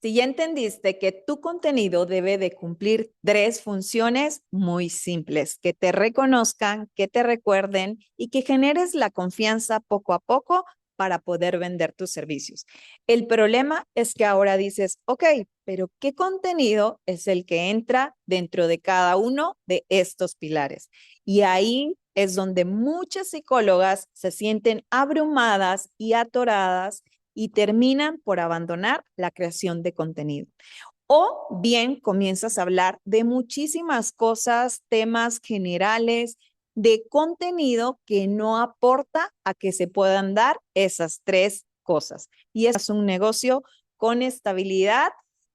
Si ya entendiste que tu contenido debe de cumplir tres funciones muy simples, que te reconozcan, que te recuerden y que generes la confianza poco a poco para poder vender tus servicios. El problema es que ahora dices, ok, pero ¿qué contenido es el que entra dentro de cada uno de estos pilares? Y ahí es donde muchas psicólogas se sienten abrumadas y atoradas y terminan por abandonar la creación de contenido. O bien comienzas a hablar de muchísimas cosas, temas generales, de contenido que no aporta a que se puedan dar esas tres cosas. Y es un negocio con estabilidad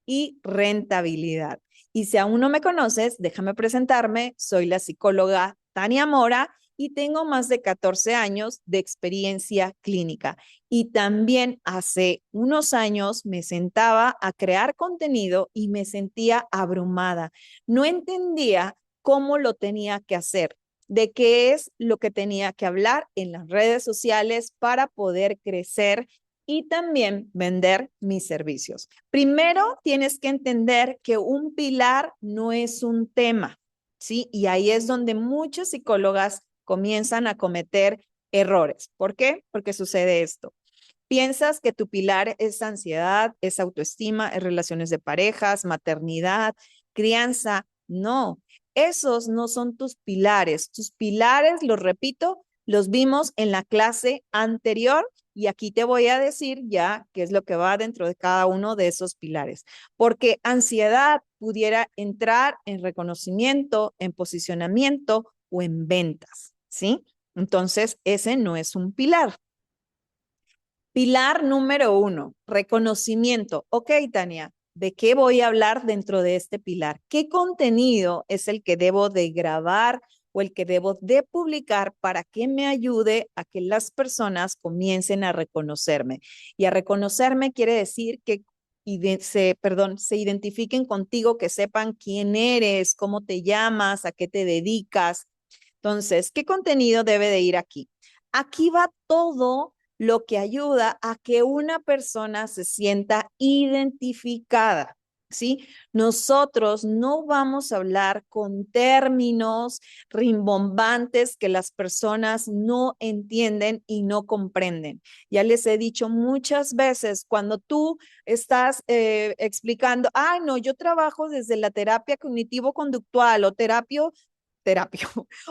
y rentabilidad. Y si aún no me conoces, déjame presentarme. Soy la psicóloga Tania Mora y tengo más de 14 años de experiencia clínica. Y también hace unos años me sentaba a crear contenido y me sentía abrumada. No entendía cómo lo tenía que hacer, de qué es lo que tenía que hablar en las redes sociales para poder crecer y también vender mis servicios. Primero, tienes que entender que un pilar no es un tema, ¿sí? Y ahí es donde muchas psicólogas comienzan a cometer errores. ¿Por qué? Porque sucede esto. Piensas que tu pilar es ansiedad, es autoestima, es relaciones de parejas, maternidad, crianza. No, esos no son tus pilares. Tus pilares, los repito, los vimos en la clase anterior y aquí te voy a decir ya qué es lo que va dentro de cada uno de esos pilares. Porque ansiedad pudiera entrar en reconocimiento, en posicionamiento o en ventas, ¿sí? Entonces, ese no es un pilar. Pilar número uno, reconocimiento. Ok, Tania, ¿de qué voy a hablar dentro de este pilar? ¿Qué contenido es el que debo de grabar o el que debo de publicar para que me ayude a que las personas comiencen a reconocerme? Y a reconocerme quiere decir que se identifiquen contigo, que sepan quién eres, cómo te llamas, a qué te dedicas. Entonces, ¿qué contenido debe de ir aquí? Aquí va todo lo que ayuda a que una persona se sienta identificada, ¿sí? Nosotros no vamos a hablar con términos rimbombantes que las personas no entienden y no comprenden. Ya les he dicho muchas veces, cuando tú estás explicando, ah, no, yo trabajo desde la terapia cognitivo-conductual terapia,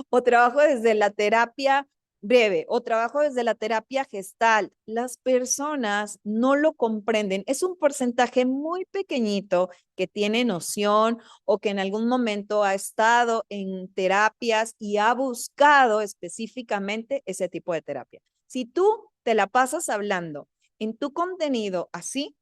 o trabajo desde la terapia breve o trabajo desde la terapia gestal. Las personas no lo comprenden. Es un porcentaje muy pequeñito que tiene noción o que en algún momento ha estado en terapias y ha buscado específicamente ese tipo de terapia. Si tú te la pasas hablando en tu contenido así,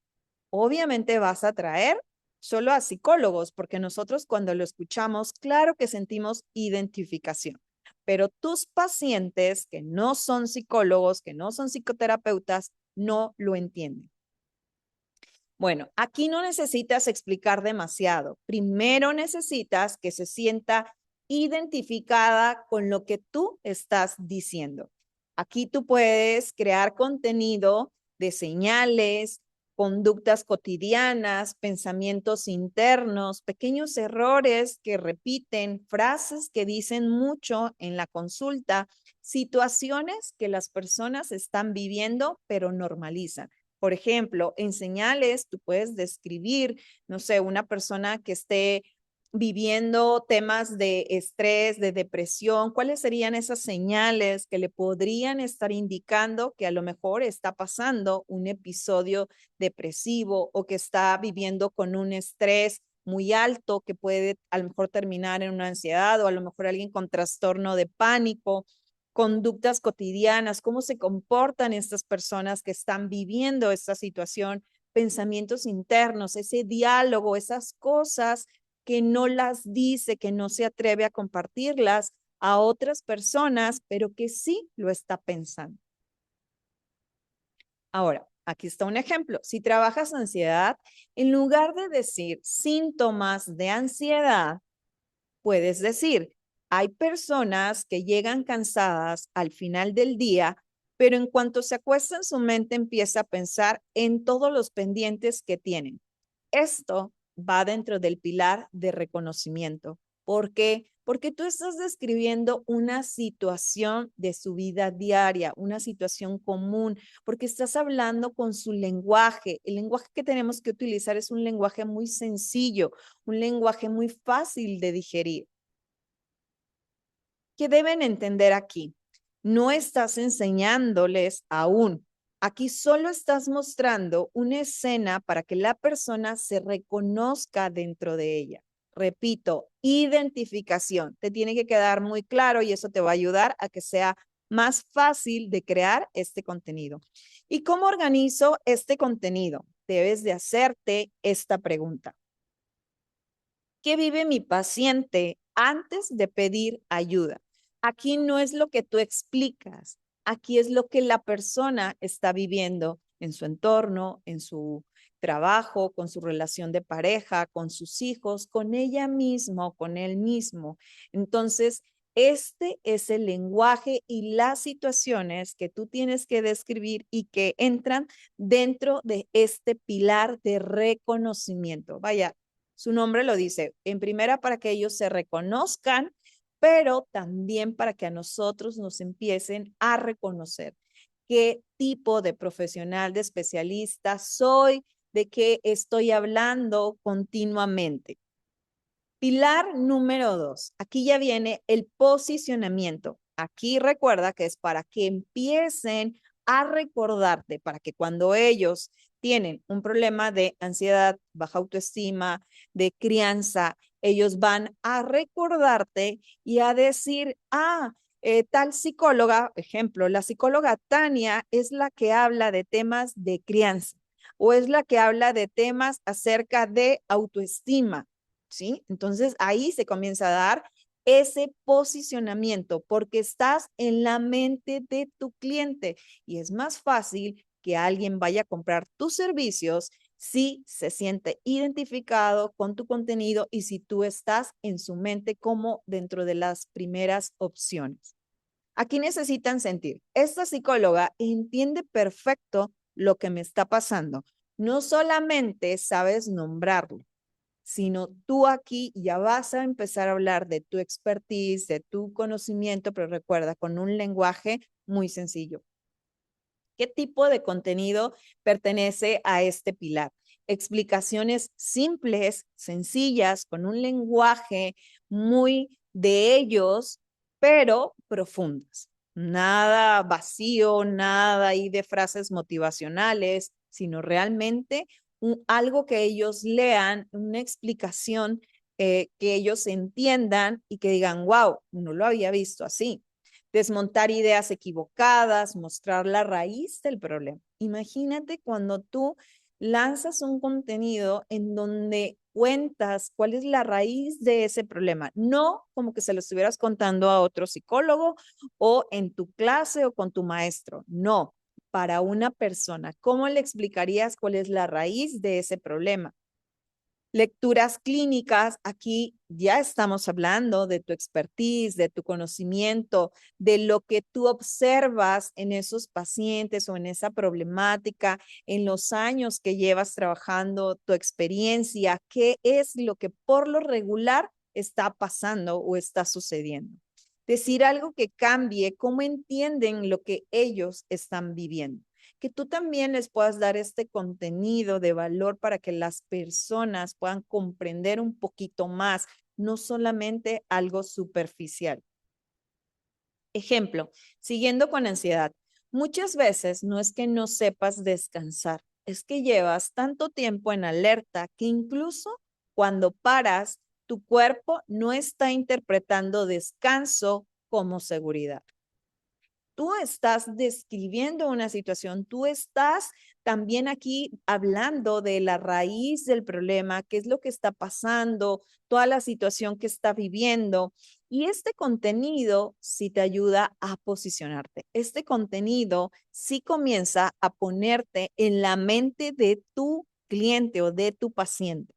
obviamente vas a traer solo a psicólogos, porque nosotros cuando lo escuchamos, claro que sentimos identificación, pero tus pacientes que no son psicólogos, que no son psicoterapeutas, no lo entienden. Bueno, aquí no necesitas explicar demasiado. Primero necesitas que se sienta identificada con lo que tú estás diciendo. Aquí tú puedes crear contenido de señales, conductas cotidianas, pensamientos internos, pequeños errores que repiten, frases que dicen mucho en la consulta, situaciones que las personas están viviendo pero normalizan. Por ejemplo, en señales tú puedes describir, no sé, una persona que esté viviendo temas de estrés, de depresión, ¿cuáles serían esas señales que le podrían estar indicando que a lo mejor está pasando un episodio depresivo o que está viviendo con un estrés muy alto que puede a lo mejor terminar en una ansiedad o a lo mejor alguien con trastorno de pánico? Conductas cotidianas, cómo se comportan estas personas que están viviendo esta situación, pensamientos internos, ese diálogo, esas cosas que no las dice, que no se atreve a compartirlas a otras personas, pero que sí lo está pensando. Ahora, aquí está un ejemplo. Si trabajas ansiedad, en lugar de decir síntomas de ansiedad, puedes decir, hay personas que llegan cansadas al final del día, pero en cuanto se acuestan, su mente empieza a pensar en todos los pendientes que tienen. Esto va dentro del pilar de reconocimiento. ¿Por qué? Porque tú estás describiendo una situación de su vida diaria, una situación común, porque estás hablando con su lenguaje. El lenguaje que tenemos que utilizar es un lenguaje muy sencillo, un lenguaje muy fácil de digerir. ¿Qué deben entender aquí? No estás enseñándoles aún. Aquí solo estás mostrando una escena para que la persona se reconozca dentro de ella. Repito, identificación. Te tiene que quedar muy claro y eso te va a ayudar a que sea más fácil de crear este contenido. ¿Y cómo organizo este contenido? Debes de hacerte esta pregunta. ¿Qué vive mi paciente antes de pedir ayuda? Aquí no es lo que tú explicas, aquí es lo que la persona está viviendo en su entorno, en su trabajo, con su relación de pareja, con sus hijos, con ella misma o con él mismo. Entonces, este es el lenguaje y las situaciones que tú tienes que describir y que entran dentro de este pilar de reconocimiento. Vaya, su nombre lo dice, en primera para que ellos se reconozcan, pero también para que a nosotros nos empiecen a reconocer qué tipo de profesional, de especialista soy, de qué estoy hablando continuamente. Pilar número 2. Aquí ya viene el posicionamiento. Aquí recuerda que es para que empiecen a recordarte, para que cuando ellos tienen un problema de ansiedad, baja autoestima, de crianza, ellos van a recordarte y a decir, tal psicóloga, ejemplo, la psicóloga Tania es la que habla de temas de crianza o es la que habla de temas acerca de autoestima. ¿Sí? Entonces ahí se comienza a dar ese posicionamiento porque estás en la mente de tu cliente y es más fácil que alguien vaya a comprar tus servicios si se siente identificado con tu contenido y si tú estás en su mente como dentro de las primeras opciones. Aquí necesitan sentir, esta psicóloga entiende perfecto lo que me está pasando. No solamente sabes nombrarlo, sino tú aquí ya vas a empezar a hablar de tu expertise, de tu conocimiento, pero recuerda, con un lenguaje muy sencillo. ¿Qué tipo de contenido pertenece a este pilar? Explicaciones simples, sencillas, con un lenguaje muy de ellos, pero profundas. Nada vacío, nada ahí de frases motivacionales, sino realmente algo que ellos lean, una explicación que ellos entiendan y que digan, wow, no lo había visto así. Desmontar ideas equivocadas, mostrar la raíz del problema. Imagínate cuando tú lanzas un contenido en donde cuentas cuál es la raíz de ese problema, no como que se lo estuvieras contando a otro psicólogo o en tu clase o con tu maestro, no, para una persona. ¿Cómo le explicarías cuál es la raíz de ese problema? Lecturas clínicas, aquí ya estamos hablando de tu expertise, de tu conocimiento, de lo que tú observas en esos pacientes o en esa problemática, en los años que llevas trabajando, tu experiencia, qué es lo que por lo regular está pasando o está sucediendo. Decir algo que cambie cómo entienden lo que ellos están viviendo, que tú también les puedas dar este contenido de valor para que las personas puedan comprender un poquito más, no solamente algo superficial. Ejemplo, siguiendo con ansiedad, muchas veces no es que no sepas descansar, es que llevas tanto tiempo en alerta que incluso cuando paras, tu cuerpo no está interpretando descanso como seguridad. Tú estás describiendo una situación, tú estás también aquí hablando de la raíz del problema, qué es lo que está pasando, toda la situación que está viviendo. Y este contenido sí te ayuda a posicionarte. Este contenido sí comienza a ponerte en la mente de tu cliente o de tu paciente.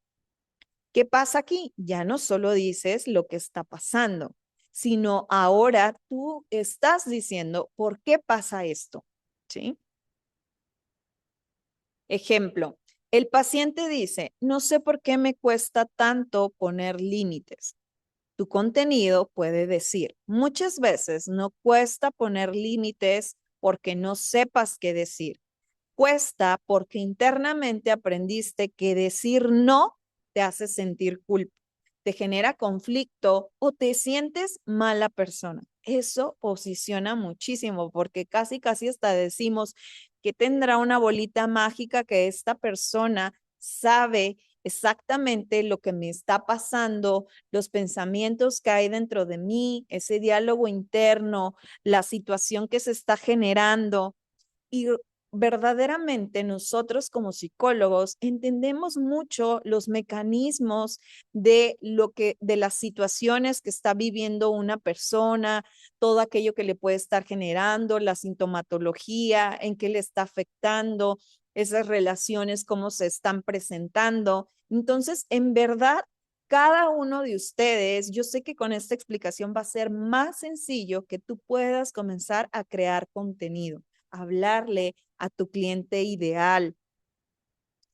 ¿Qué pasa aquí? Ya no solo dices lo que está pasando, sino ahora tú estás diciendo por qué pasa esto, ¿sí? Ejemplo, El paciente dice, no sé por qué me cuesta tanto poner límites. Tu contenido puede decir, muchas veces no cuesta poner límites porque no sepas qué decir. Cuesta porque internamente aprendiste que decir no te hace sentir culpa, te genera conflicto o te sientes mala persona. Eso posiciona muchísimo porque casi hasta decimos que tendrá una bolita mágica que esta persona sabe exactamente lo que me está pasando, los pensamientos que hay dentro de mí, ese diálogo interno, la situación que se está generando. Y verdaderamente nosotros como psicólogos entendemos mucho los mecanismos de las situaciones que está viviendo una persona, todo aquello que le puede estar generando, la sintomatología, en qué le está afectando, esas relaciones, cómo se están presentando. Entonces, en verdad, cada uno de ustedes, yo sé que con esta explicación va a ser más sencillo que tú puedas comenzar a crear contenido, hablarle a tu cliente ideal,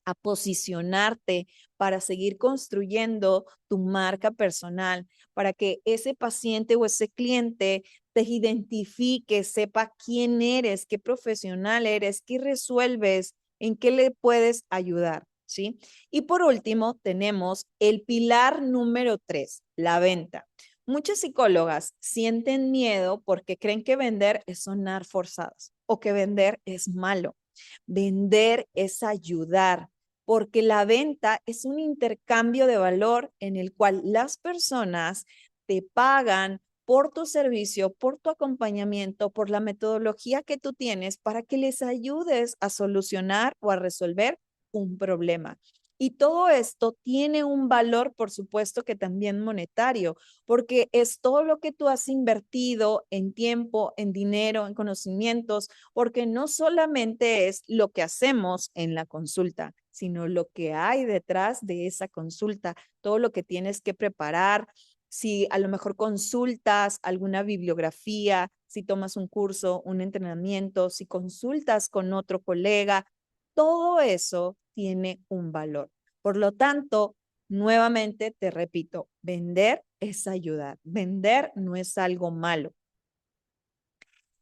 a posicionarte para seguir construyendo tu marca personal, para que ese paciente o ese cliente te identifique, sepa quién eres, qué profesional eres, qué resuelves, en qué le puedes ayudar, ¿sí? Y por último, tenemos el pilar número 3, la venta. Muchas psicólogas sienten miedo porque creen que vender es sonar forzadas o que vender es malo. Vender es ayudar, porque la venta es un intercambio de valor en el cual las personas te pagan por tu servicio, por tu acompañamiento, por la metodología que tú tienes para que les ayudes a solucionar o a resolver un problema. Y todo esto tiene un valor, por supuesto, que también monetario, porque es todo lo que tú has invertido en tiempo, en dinero, en conocimientos, porque no solamente es lo que hacemos en la consulta, sino lo que hay detrás de esa consulta, todo lo que tienes que preparar, si a lo mejor consultas alguna bibliografía, si tomas un curso, un entrenamiento, si consultas con otro colega, todo eso tiene un valor. Por lo tanto, nuevamente te repito, vender es ayudar, vender no es algo malo.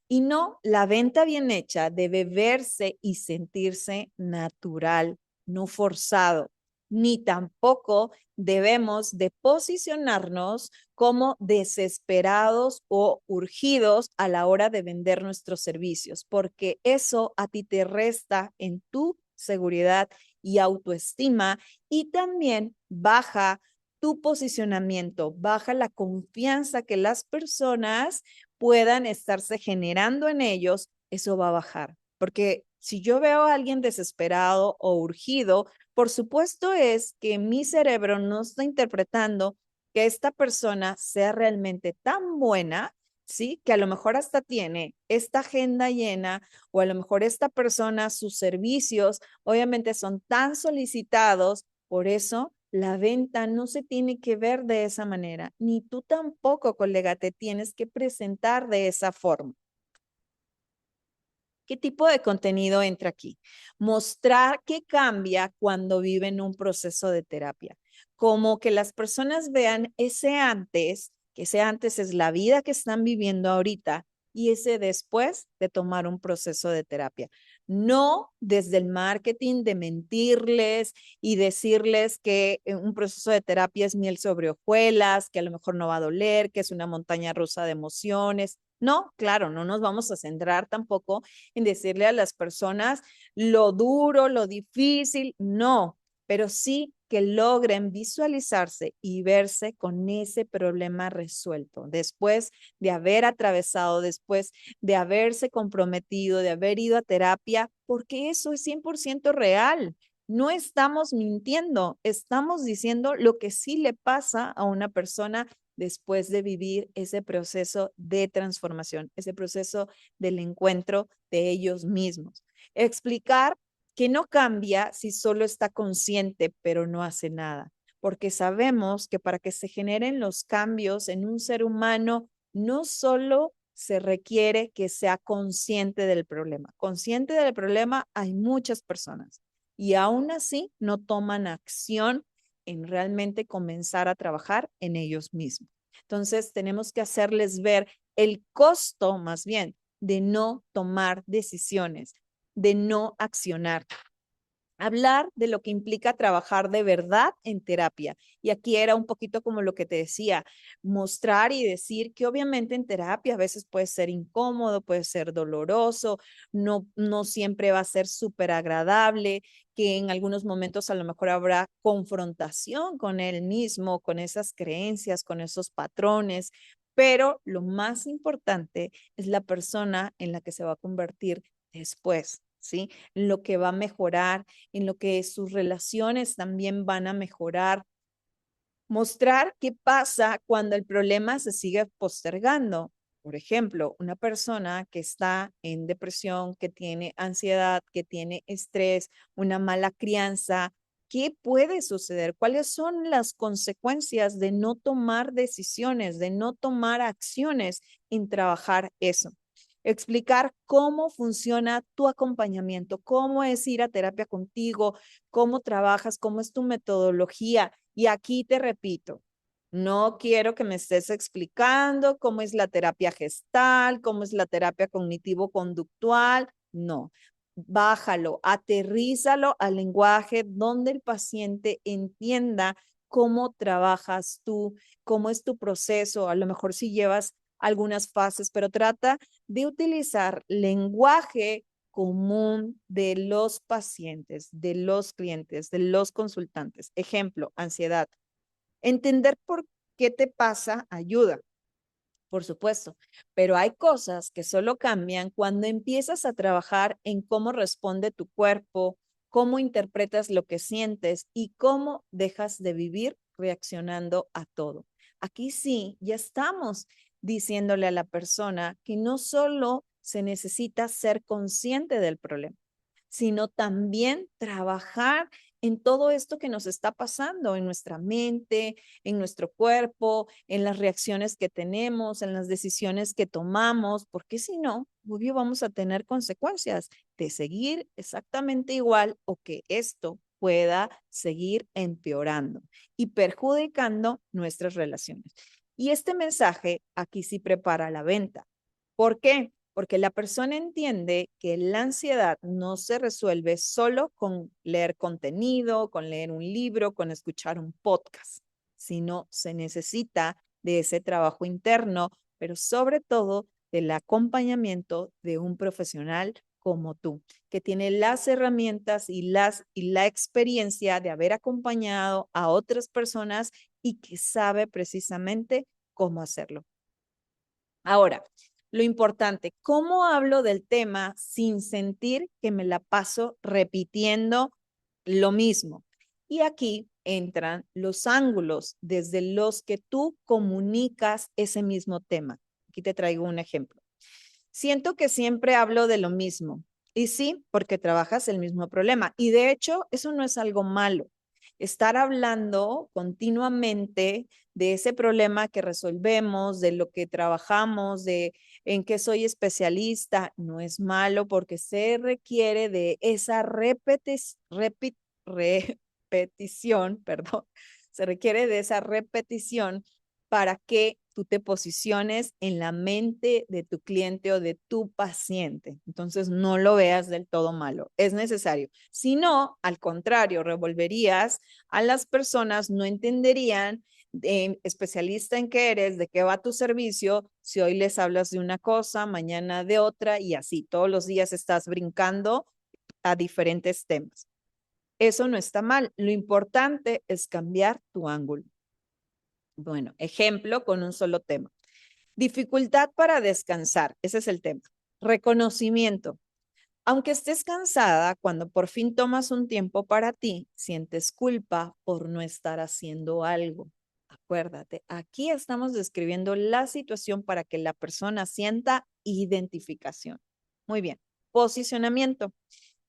Y no, la venta bien hecha debe verse y sentirse natural, no forzado, ni tampoco debemos de posicionarnos como desesperados o urgidos a la hora de vender nuestros servicios, porque eso a ti te resta en tu seguridad y autoestima y también baja tu posicionamiento, baja la confianza que las personas puedan estarse generando en ellos, eso va a bajar. Porque si yo veo a alguien desesperado o urgido, por supuesto es que mi cerebro no está interpretando que esta persona sea realmente tan buena, ¿sí? Que a lo mejor hasta tiene esta agenda llena o a lo mejor esta persona, sus servicios, obviamente son tan solicitados, por eso la venta no se tiene que ver de esa manera, ni tú tampoco, colega, te tienes que presentar de esa forma. ¿Qué tipo de contenido entra aquí? Mostrar qué cambia cuando viven un proceso de terapia. Como que las personas vean ese antes, que ese antes es la vida que están viviendo ahorita y ese después de tomar un proceso de terapia. No desde el marketing de mentirles y decirles que un proceso de terapia es miel sobre hojuelas, que a lo mejor no va a doler, que es una montaña rusa de emociones. No, claro, no nos vamos a centrar tampoco en decirle a las personas lo duro, lo difícil, no, pero sí que logren visualizarse y verse con ese problema resuelto después de haber atravesado, después de haberse comprometido, de haber ido a terapia, porque eso es 100% real. No estamos mintiendo, estamos diciendo lo que sí le pasa a una persona después de vivir ese proceso de transformación, ese proceso del encuentro de ellos mismos. Explicar que no cambia si solo está consciente, pero no hace nada, porque sabemos que para que se generen los cambios en un ser humano, no solo se requiere que sea consciente del problema. Consciente del problema hay muchas personas, y aún así no toman acción en realmente comenzar a trabajar en ellos mismos. Entonces, tenemos que hacerles ver el costo, más bien, de no tomar decisiones, de no accionar. Hablar de lo que implica trabajar de verdad en terapia. Y aquí era un poquito como lo que te decía, mostrar y decir que obviamente en terapia a veces puede ser incómodo, puede ser doloroso, no siempre va a ser súper agradable, que en algunos momentos a lo mejor habrá confrontación con él mismo, con esas creencias, con esos patrones, pero lo más importante es la persona en la que se va a convertir después, ¿sí? Lo que va a mejorar, en lo que sus relaciones también van a mejorar. Mostrar qué pasa cuando el problema se sigue postergando. Por ejemplo, una persona que está en depresión, que tiene ansiedad, que tiene estrés, una mala crianza, ¿qué puede suceder? ¿Cuáles son las consecuencias de no tomar decisiones, de no tomar acciones en trabajar eso? Explicar cómo funciona tu acompañamiento, cómo es ir a terapia contigo, cómo trabajas, cómo es tu metodología. Y aquí te repito, no quiero que me estés explicando cómo es la terapia gestal, cómo es la terapia cognitivo-conductual. No, bájalo, aterrízalo al lenguaje donde el paciente entienda cómo trabajas tú, cómo es tu proceso. A lo mejor si llevas algunas fases, pero trata de utilizar lenguaje común de los pacientes, de los clientes, de los consultantes. Ejemplo, ansiedad. Entender por qué te pasa ayuda, por supuesto, pero hay cosas que solo cambian cuando empiezas a trabajar en cómo responde tu cuerpo, cómo interpretas lo que sientes y cómo dejas de vivir reaccionando a todo. Aquí sí, ya estamos diciéndole a la persona que no solo se necesita ser consciente del problema, sino también trabajar en todo esto que nos está pasando en nuestra mente, en nuestro cuerpo, en las reacciones que tenemos, en las decisiones que tomamos, porque si no, obvio vamos a tener consecuencias de seguir exactamente igual o que esto pueda seguir empeorando y perjudicando nuestras relaciones. Y este mensaje aquí sí prepara la venta. ¿Por qué? Porque la persona entiende que la ansiedad no se resuelve solo con leer contenido, con leer un libro, con escuchar un podcast, sino se necesita de ese trabajo interno, pero sobre todo del acompañamiento de un profesional como tú, que tiene las herramientas y la experiencia de haber acompañado a otras personas y que sabe precisamente cómo hacerlo. Ahora, lo importante, ¿cómo hablo del tema sin sentir que me la paso repitiendo lo mismo? Y aquí entran los ángulos desde los que tú comunicas ese mismo tema. Aquí te traigo un ejemplo. Siento que siempre hablo de lo mismo. Y sí, porque trabajas el mismo problema. Y de hecho, eso no es algo malo. Estar hablando continuamente de ese problema que resolvemos, de lo que trabajamos, de en qué soy especialista, no es malo porque se requiere de esa repetición, perdón, se requiere de esa repetición para que tú te posiciones en la mente de tu cliente o de tu paciente. Entonces, no lo veas del todo malo. Es necesario. Si no, al contrario, revolverías a las personas, no entenderían especialista en qué eres, de qué va tu servicio, si hoy les hablas de una cosa, mañana de otra y así. Todos los días estás brincando a diferentes temas. Eso no está mal. Lo importante es cambiar tu ángulo. Bueno, ejemplo con un solo tema. Dificultad para descansar. Ese es el tema. Reconocimiento. Aunque estés cansada, cuando por fin tomas un tiempo para ti, sientes culpa por no estar haciendo algo. Acuérdate, aquí estamos describiendo la situación para que la persona sienta identificación. Muy bien. Posicionamiento.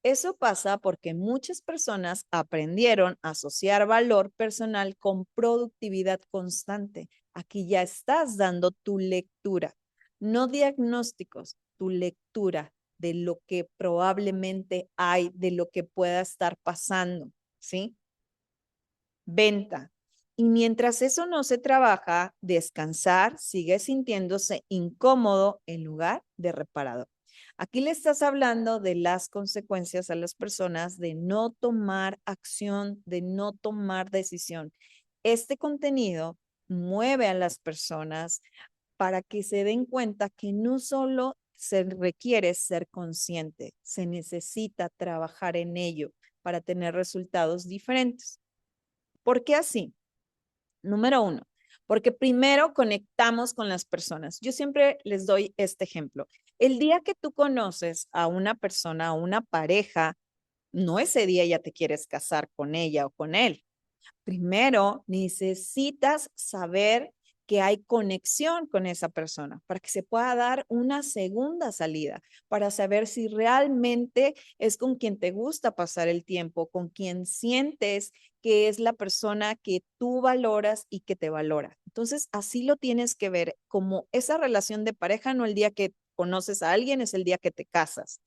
Eso pasa porque muchas personas aprendieron a asociar valor personal con productividad constante. Aquí ya estás dando tu lectura, no diagnósticos, tu lectura. de lo que probablemente hay, de lo que pueda estar pasando, ¿sí? Venta. Y mientras eso no se trabaja, descansar sigue sintiéndose incómodo en lugar de reparador. Aquí le estás hablando de las consecuencias a las personas de no tomar acción, de no tomar decisión. Este contenido mueve a las personas para que se den cuenta que no solo se requiere ser consciente, se necesita trabajar en ello para tener resultados diferentes. ¿Por qué así? Número uno, porque primero conectamos con las personas. Yo siempre les doy este ejemplo. El día que tú conoces a una persona, a una pareja, no ese día ya te quieres casar con ella o con él. Primero necesitas saber que hay conexión con esa persona para que se pueda dar una segunda salida, para saber si realmente es con quien te gusta pasar el tiempo, con quien sientes que es la persona que tú valoras y que te valora. Entonces, así lo tienes que ver como esa relación de pareja, no el día que conoces a alguien, es el día que te casas.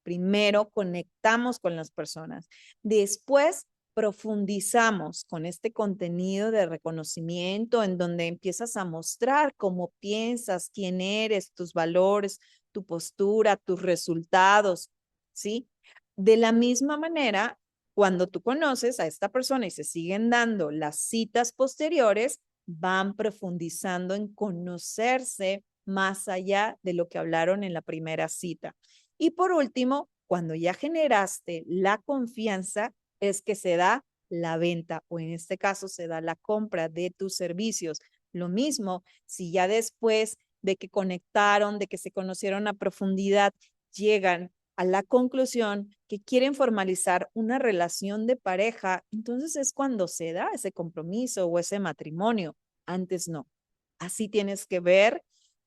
Primero conectamos con las personas. Después profundizamos con este contenido de reconocimiento en donde empiezas a mostrar cómo piensas, quién eres, tus valores, tu postura, tus resultados, ¿sí? De la misma manera, cuando tú conoces a esta persona y se siguen dando las citas posteriores, van profundizando en conocerse más allá de lo que hablaron en la primera cita. Y por último, cuando ya generaste la confianza, es que se da la venta o en este caso se da la compra de tus servicios. Lo mismo, si ya después de que conectaron, de que se conocieron a profundidad, llegan a la conclusión que quieren formalizar una relación de pareja, entonces es cuando se da ese compromiso o ese matrimonio. Antes no. Así tienes que ver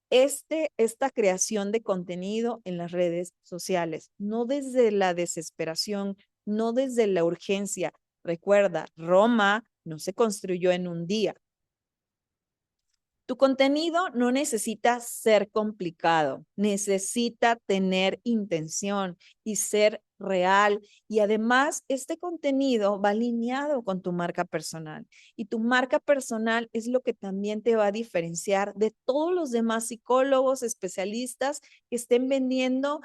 esta creación de contenido en las redes sociales, no desde la desesperación, no desde la urgencia. Recuerda, Roma no se construyó en un día. Tu contenido no necesita ser complicado, necesita tener intención y ser real. Y además, este contenido va alineado con tu marca personal. Y tu marca personal es lo que también te va a diferenciar de todos los demás psicólogos, especialistas que estén vendiendo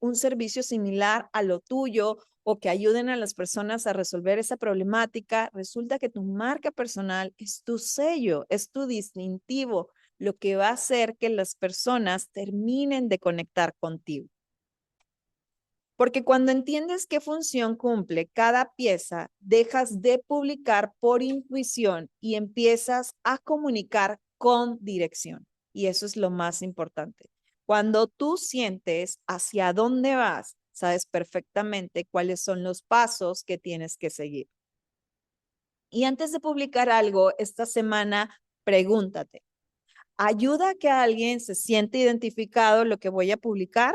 un servicio similar a lo tuyo o que ayuden a las personas a resolver esa problemática. Resulta que tu marca personal es tu sello, es tu distintivo, lo que va a hacer que las personas terminen de conectar contigo. Porque cuando entiendes qué función cumple cada pieza, dejas de publicar por intuición y empiezas a comunicar con dirección. Y eso es lo más importante. Cuando tú sientes hacia dónde vas, sabes perfectamente cuáles son los pasos que tienes que seguir. Y antes de publicar algo esta semana, pregúntate, ¿ayuda a que alguien se siente identificado lo que voy a publicar?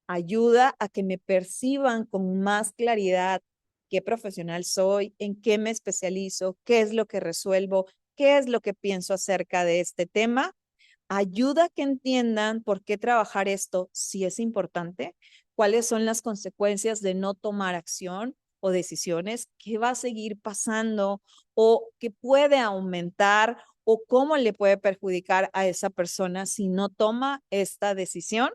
¿Ayuda a que me perciban con más claridad qué profesional soy, en qué me especializo, qué es lo que resuelvo, qué es lo que pienso acerca de este tema? ¿Ayuda a que entiendan por qué trabajar esto si es importante? ¿Cuáles son las consecuencias de no tomar acción o decisiones? ¿Qué va a seguir pasando o qué puede aumentar o cómo le puede perjudicar a esa persona si no toma esta decisión?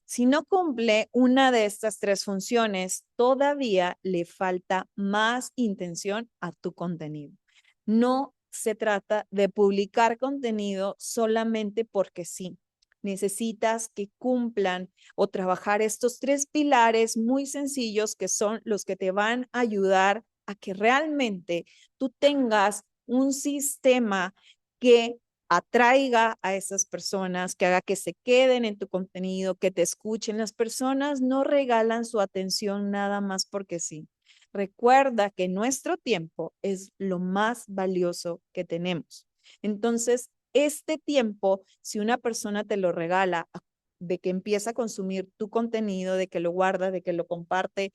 Si no cumple una de estas tres funciones, todavía le falta más intención a tu contenido. No se trata de publicar contenido solamente porque sí. Necesitas que cumplan o trabajar estos tres pilares muy sencillos que son los que te van a ayudar a que realmente tú tengas un sistema que atraiga a esas personas, que haga que se queden en tu contenido, que te escuchen. Las personas no regalan su atención nada más porque sí. Recuerda que nuestro tiempo es lo más valioso que tenemos. Entonces, este tiempo, si una persona te lo regala, de que empieza a consumir tu contenido, de que lo guarda, de que lo comparte,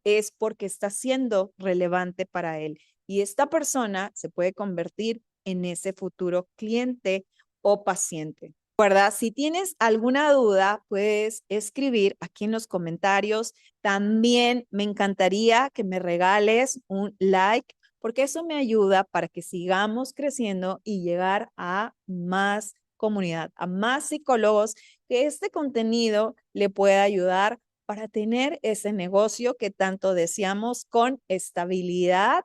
es porque está siendo relevante para él. Y esta persona se puede convertir en ese futuro cliente o paciente. Recuerda, si tienes alguna duda, puedes escribir aquí en los comentarios. También me encantaría que me regales un like, porque eso me ayuda para que sigamos creciendo y llegar a más comunidad, a más psicólogos, que este contenido le pueda ayudar para tener ese negocio que tanto deseamos con estabilidad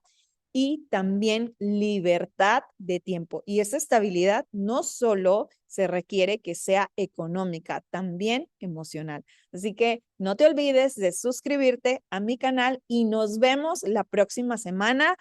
y también libertad de tiempo. Y esa estabilidad no solo se requiere que sea económica, también emocional. Así que no te olvides de suscribirte a mi canal y nos vemos la próxima semana